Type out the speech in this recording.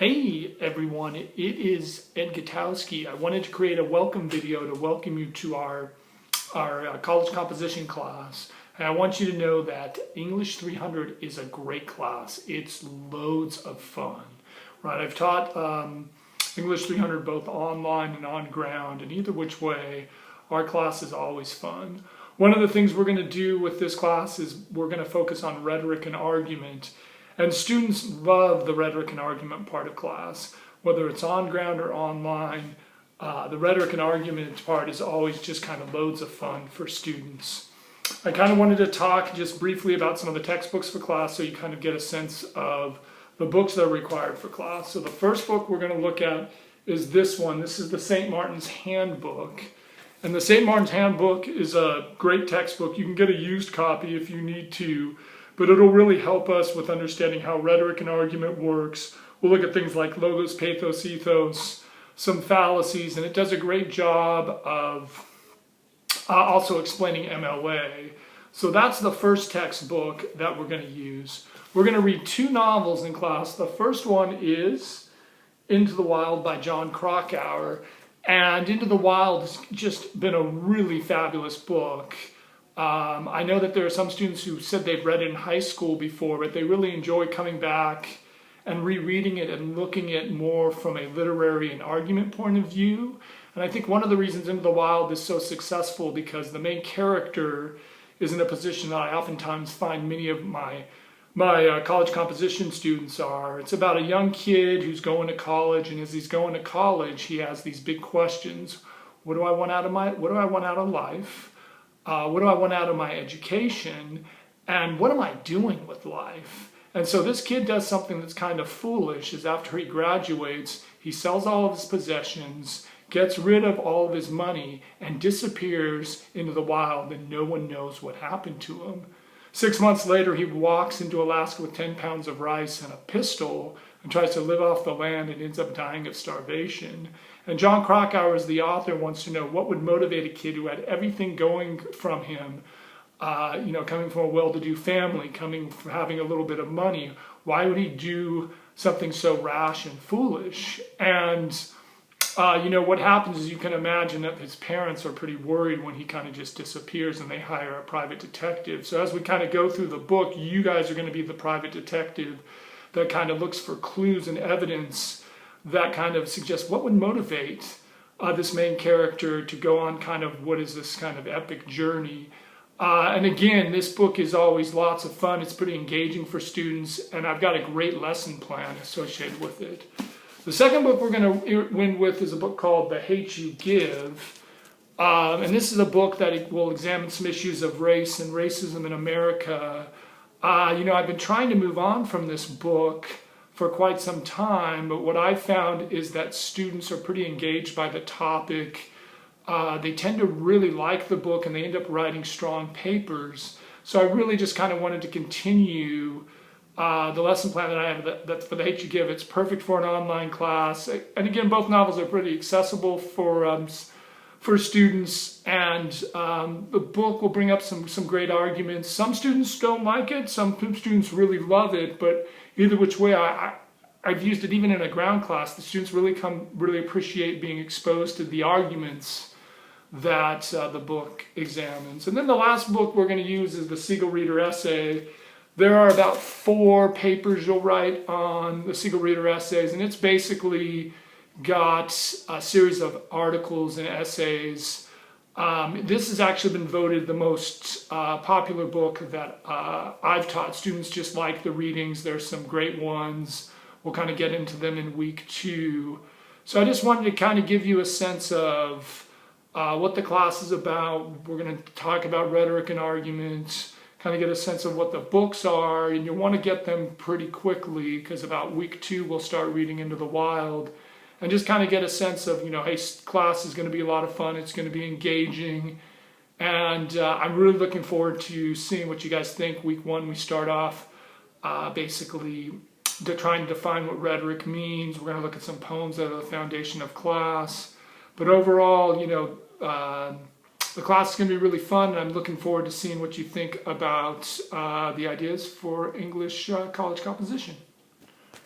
Hey everyone, it is Ed Gutowski. I wanted to create a welcome video to welcome you to our college composition class. And I want you to know that English 300 is a great class. It's loads of fun, right? I've taught English 300 both online and on ground, and either which way, our class is always fun. One of the things we're going to do with this class is we're going to focus on rhetoric and argument. And students love the rhetoric and argument part of class, whether it's on ground or online. The rhetoric and argument part is always just kind of loads of fun for students. I kind of wanted to talk just briefly about some of the textbooks for class so you kind of get a sense of the books that are required for class. So the first book we're going to look at is this one. This is the St. Martin's Handbook. And the St. Martin's Handbook is a great textbook. You can get a used copy if you need to, but it'll really help us with understanding how rhetoric and argument works. We'll look at things like logos, pathos, ethos, some fallacies, and it does a great job of also explaining MLA. So that's the first textbook that we're going to use. We're going to read two novels in class. The first one is Into the Wild by Jon Krakauer. And Into the Wild has just been a really fabulous book. I know that there are some students who said they've read it in high school before, but they really enjoy coming back and rereading it and looking at more from a literary and argument point of view. And I think one of the reasons Into the Wild is so successful because the main character is in a position that I oftentimes find many of my college composition students are. It's about a young kid who's going to college, and as he's going to college, he has these big questions. What do I want out of life? What do I want out of my education? And what am I doing with life? And so this kid does something that's kind of foolish, is after he graduates, he sells all of his possessions, gets rid of all of his money, and disappears into the wild, and no one knows what happened to him. 6 months later, he walks into Alaska with 10 pounds of rice and a pistol and tries to live off the land and ends up dying of starvation. And Jon Krakauer, as the author, wants to know what would motivate a kid who had everything going from him, coming from a well-to-do family, coming from having a little bit of money. Why would he do something so rash and foolish? And what happens is you can imagine that his parents are pretty worried when he kind of just disappears and they hire a private detective. So as we kind of go through the book, you guys are going to be the private detective that kind of looks for clues and evidence that kind of suggests what would motivate this main character to go on kind of what is this kind of epic journey. And again, this book is always lots of fun. It's pretty engaging for students, and I've got a great lesson plan associated with it. The second book we're going to end with is a book called The Hate U Give. And this is a book that will examine some issues of race and racism in America. I've been trying to move on from this book for quite some time, but what I found is that students are pretty engaged by the topic. They tend to really like the book, and they end up writing strong papers. So I really just kind of wanted to continue the lesson plan that I have that's for The Hate U Give. It's perfect for an online class. And again, both novels are pretty accessible for students, and the book will bring up some great arguments. Some students don't like it, some students really love it, but either which way, I've used it even in a ground class. The students really appreciate being exposed to the arguments that the book examines. And then the last book we're going to use is the Siegel Reader Essay. There are about 4 papers you'll write on the Siegel Reader Essays, and it's basically got a series of articles and essays. This has actually been voted the most popular book that I've taught. Students just like the readings. There's some great ones. We'll kind of get into them in week 2. So I just wanted to kind of give you a sense of what the class is about. We're going to talk about rhetoric and argument, kind of get a sense of what the books are, and you'll want to get them pretty quickly because about week 2 we'll start reading Into the Wild, and just kind of get a sense of, hey, class is going to be a lot of fun, it's going to be engaging, and I'm really looking forward to seeing what you guys think. Week 1 we start off basically trying to define what rhetoric means. We're going to look at some poems that are the foundation of class, but overall, the class is going to be really fun, and I'm looking forward to seeing what you think about the ideas for English college composition.